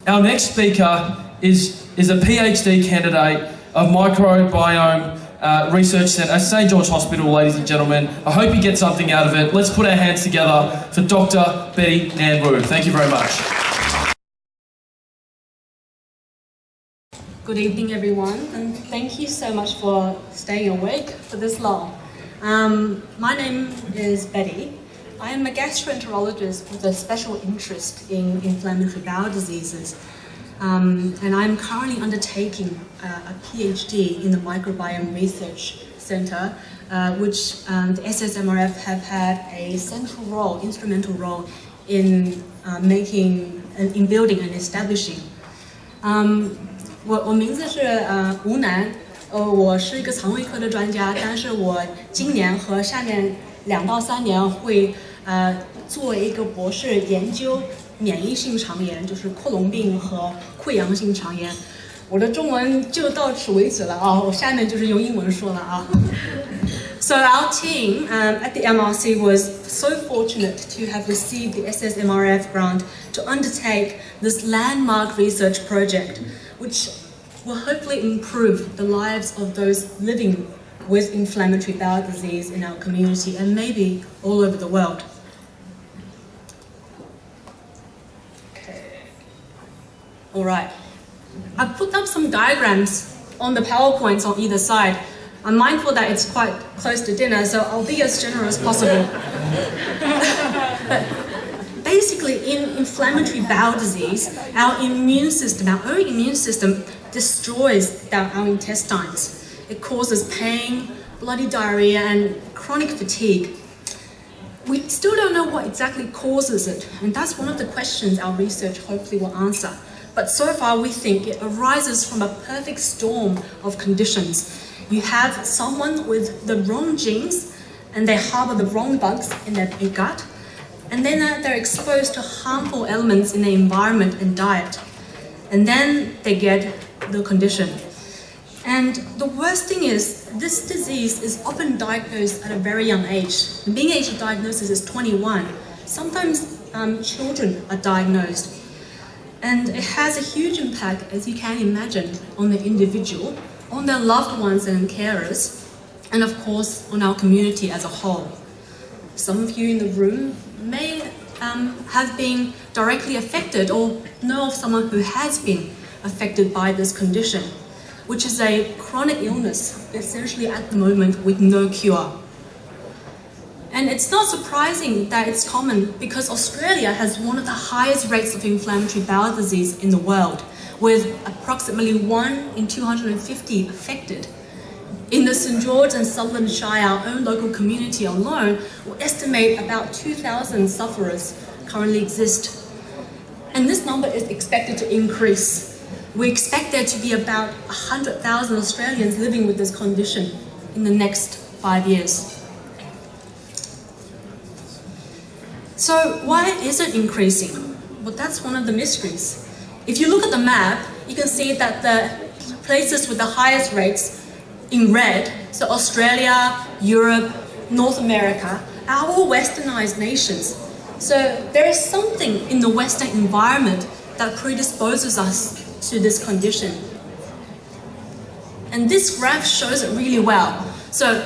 Our next speaker is a PhD candidate of Microbiome Research Centre at St George Hospital, ladies and gentlemen. I hope you get something out of it. Let's put our hands together for Dr. Betty Nan Wu. Thank you very much. Good evening, everyone, and thank you so much for staying awake for this long. My name is Betty. I am a gastroenterologist with a special interest in inflammatory bowel diseases, and I'm currently undertaking a PhD in the Microbiome Research Centre, which the SSMRF have had a central role, instrumental role in building and establishing. 我名字是吴楠，我是一个肠胃科的专家，但是我今年和下面2到3年会做一个博士研究免疫性肠炎，就是克隆病和溃疡性肠炎。我的中文就到此为止了啊，我下面就是用英文说了啊。So our team at the MRC was so fortunate to have received the SSMRF grant to undertake this landmark research project, which will hopefully improve the lives of those living with inflammatory bowel disease in our community and maybe all over the world. Okay. All right. I've put up some diagrams on the PowerPoints on either side. I'm mindful that it's quite close to dinner, so I'll be as generous as possible. Basically, in inflammatory bowel disease, our own immune system destroys our intestines. It causes pain, bloody diarrhea, and chronic fatigue. We still don't know what exactly causes it, and that's one of the questions our research hopefully will answer. But so far, we think it arises from a perfect storm of conditions. You have someone with the wrong genes, and they harbor the wrong bugs in their gut, and then they're exposed to harmful elements in their environment and diet, and then they get the condition. And the worst thing is, this disease is often diagnosed at a very young age. The mean age of diagnosis is 21. Sometimes children are diagnosed. And it has a huge impact, as you can imagine, on the individual, on their loved ones and carers, and of course on our community as a whole. Some of you in the room may have been directly affected or know of someone who has been affected by this condition, which is a chronic illness, essentially at the moment with no cure. And it's not surprising that it's common because Australia has one of the highest rates of inflammatory bowel disease in the world, with approximately 1 in 250 affected. In the St George and Sutherland Shire, our own local community alone, we estimate about 2,000 sufferers currently exist. And this number is expected to increase. We expect there to be about 100,000 Australians living with this condition in the next 5 years. So why is it increasing? Well, that's one of the mysteries. If you look at the map, you can see that the places with the highest rates in red, so Australia, Europe, North America, are all westernized nations. So there is something in the Western environment that predisposes us to this condition. And this graph shows it really well. So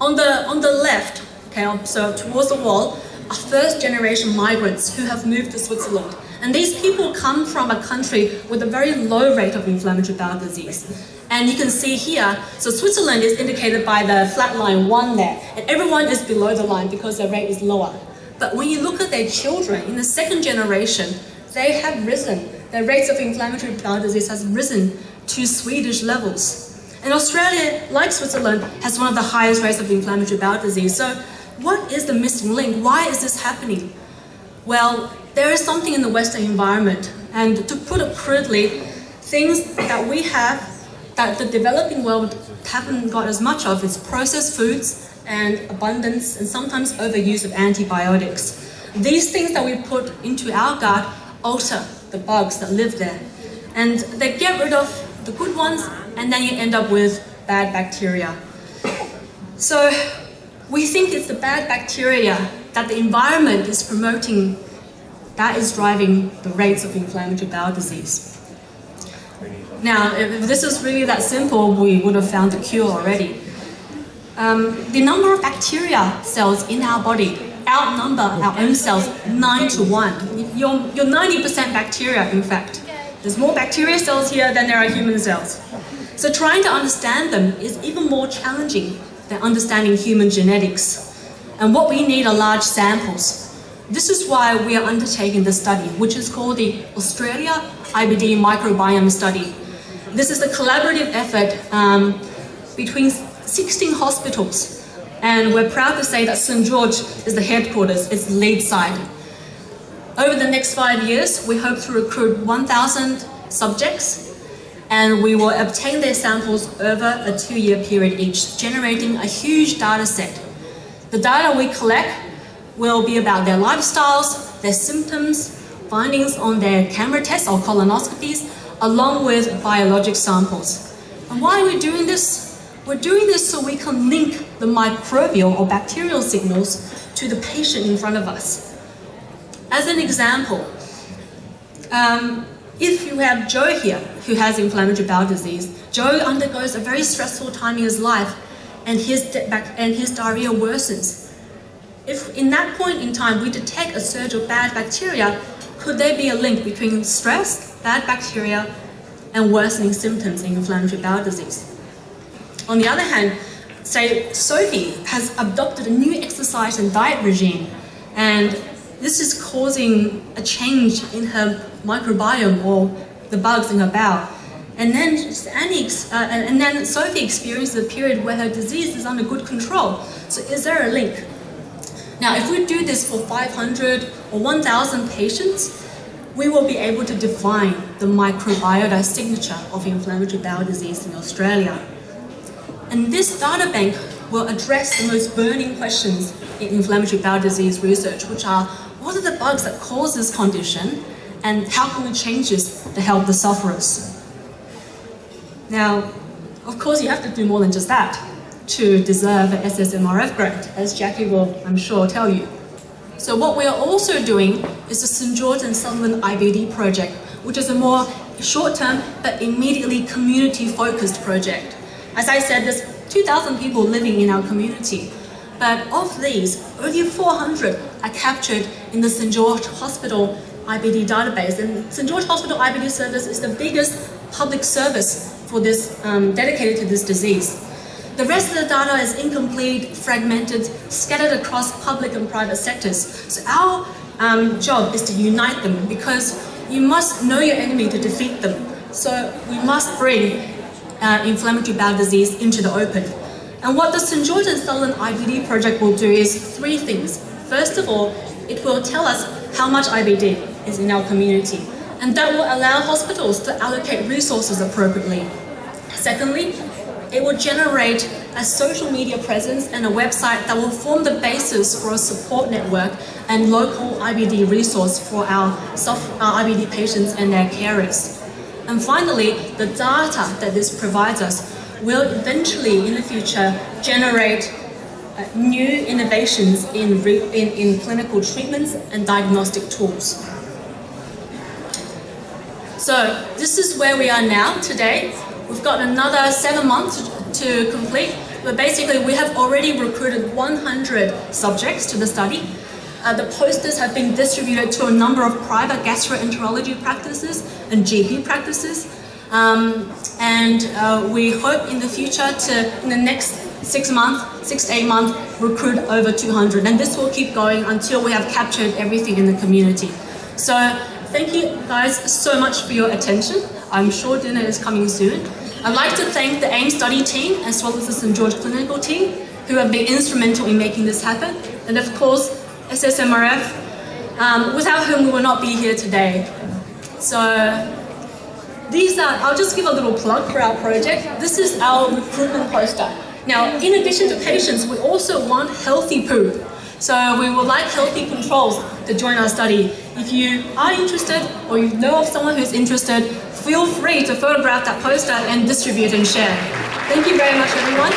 on the left, okay, so towards the wall, are first generation migrants who have moved to Switzerland. And these people come from a country with a very low rate of inflammatory bowel disease. And you can see here, so Switzerland is indicated by the flat line 1 there, and everyone is below the line because their rate is lower. But when you look at their children, in the second generation, they have risen. Their rates of inflammatory bowel disease has risen to Swedish levels. And Australia, like Switzerland, has one of the highest rates of inflammatory bowel disease. So what is the missing link? Why is this happening? Well, there is something in the Western environment. And to put it crudely, things that we have that the developing world haven't got as much of is processed foods and abundance and sometimes overuse of antibiotics. These things that we put into our gut alter the bugs that live there. And they get rid of the good ones, and then you end up with bad bacteria. So we think it's the bad bacteria that the environment is promoting that is driving the rates of inflammatory bowel disease. Now, if this is really that simple, we would have found the cure already. The number of bacteria cells in our body outnumber our own cells 9 to 1. You're 90% bacteria, in fact. There's more bacteria cells here than there are human cells. So trying to understand them is even more challenging than understanding human genetics. And what we need are large samples. This is why we are undertaking this study, which is called the Australia IBD Microbiome Study. This is a collaborative effort between 16 hospitals, and we're proud to say that St. George is the headquarters, it's the lead site. Over the next 5 years, we hope to recruit 1,000 subjects, and we will obtain their samples over a 2-year period each, generating a huge data set. The data we collect will be about their lifestyles, their symptoms, findings on their camera tests or colonoscopies, along with biologic samples. And why are we doing this? We're doing this so we can link the microbial or bacterial signals to the patient in front of us. As an example, if you have Joe here who has inflammatory bowel disease, Joe undergoes a very stressful time in his life and his diarrhea worsens. If in that point in time we detect a surge of bad bacteria, could there be a link between stress, bad bacteria, and worsening symptoms in inflammatory bowel disease? On the other hand, say Sophie has adopted a new exercise and diet regime, and this is causing a change in her microbiome or the bugs in her bowel. And then Sophie experiences a period where her disease is under good control. So is there a link? Now, if we do this for 500 or 1,000 patients, we will be able to define the microbiota signature of inflammatory bowel disease in Australia. And this data bank will address the most burning questions in inflammatory bowel disease research, which are, what are the bugs that cause this condition, and how can we change this to help the sufferers? Now, of course, you have to do more than just that to deserve an SSMRF grant, as Jackie will, I'm sure, tell you. So what we are also doing is the St. George and Sutherland IBD project, which is a more short-term but immediately community-focused project. As I said, there's 2,000 people living in our community, but of these, only 400 are captured in the St. George Hospital IBD database. And St. George Hospital IBD service is the biggest public service for this, dedicated to this disease. The rest of the data is incomplete, fragmented, scattered across public and private sectors. So our job is to unite them, because you must know your enemy to defeat them. So we must bring inflammatory bowel disease into the open. And what the St. George and Sutherland IBD project will do is 3 things. First of all, it will tell us how much IBD is in our community, and that will allow hospitals to allocate resources appropriately. Secondly, it will generate a social media presence and a website that will form the basis for a support network and local IBD resource for our IBD patients and their carers. And finally, the data that this provides us will eventually, in the future, generate new innovations in clinical treatments and diagnostic tools. So this is where we are now today. We've got another 7 months to complete, but basically we have already recruited 100 subjects to the study. The posters have been distributed to a number of private gastroenterology practices and GP practices. We hope in the future to, in the next 6 to 8 months, recruit over 200. And this will keep going until we have captured everything in the community. So thank you guys so much for your attention. I'm sure dinner is coming soon. I'd like to thank the AIM study team as well as the St. George clinical team who have been instrumental in making this happen. And of course, SSMRF, without whom we would not be here today. So I'll just give a little plug for our project. This is our recruitment poster. Now, in addition to patients, we also want healthy poop. So we would like healthy controls to join our study. If you are interested or you know of someone who's interested, feel free to photograph that poster and distribute and share. Thank you very much, everyone.